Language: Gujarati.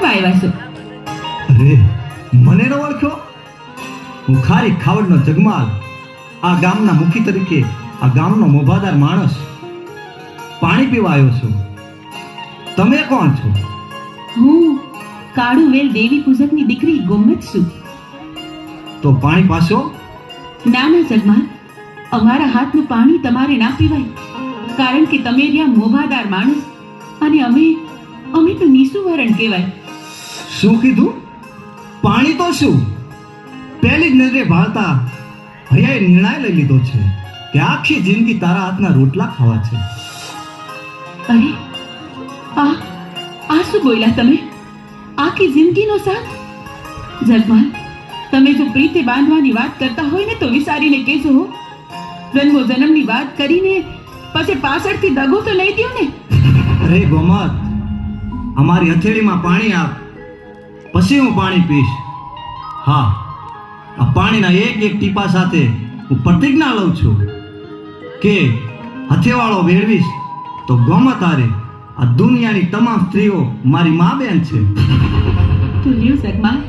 કરવા આવ્યા છો? અરે મને ન ઓળખ્યો? હું ખારી ખાવડનો જગમાલ, આ ગામના મુખી તરીકે આ ગામનો મોભાદાર માણસ પાણી પીવા આવ્યો છું. તમે કોણ છો? હું કાળુવેલ દેવી પૂજકની દીકરી ગોમત છું. તો પાણી પાછો? ના ના જગમાલ, અમારા હાથનું પાણી તમારે ના પીવાય, કારણ કે તમે રહ્યા મોભાદાર માણસ અને અમે તો નિસુવરણ કહેવાય. શું કીધું? પાણી તો શું? પહેલી જ નજરે ભાળતા ભૈયાએ નિર્ણય લઈ લીધો છે કે આખી જિંદગી તારા હાથના રોટલા ખાવા છે. અરે આ શું બોલ્યા તમે? આખી જિંદગીનો સાથ? જગમાલ, તમે જો પ્રીતે બાંધવાની વાત કરતા હોય ને તો વિચારીને કહેજો હો. જન્મો જન્મની વાત કરીને પછી પાછળથી દગો તો લઈ દ્યો ને. અરે ગોમત, અમારી હથેળીમાં પાણી આપ, પછી હું પાણી પીશ. હા, આ પાણીના એક એક ટીપા સાથે હું પ્રતિજ્ઞા લઉં છું કે હથેવાળો વેડવીશ તો ગોમત હારે આ દુનિયાની તમામ સ્ત્રીઓ મારી મા બેન છે. તો લ્યો જગમાલ.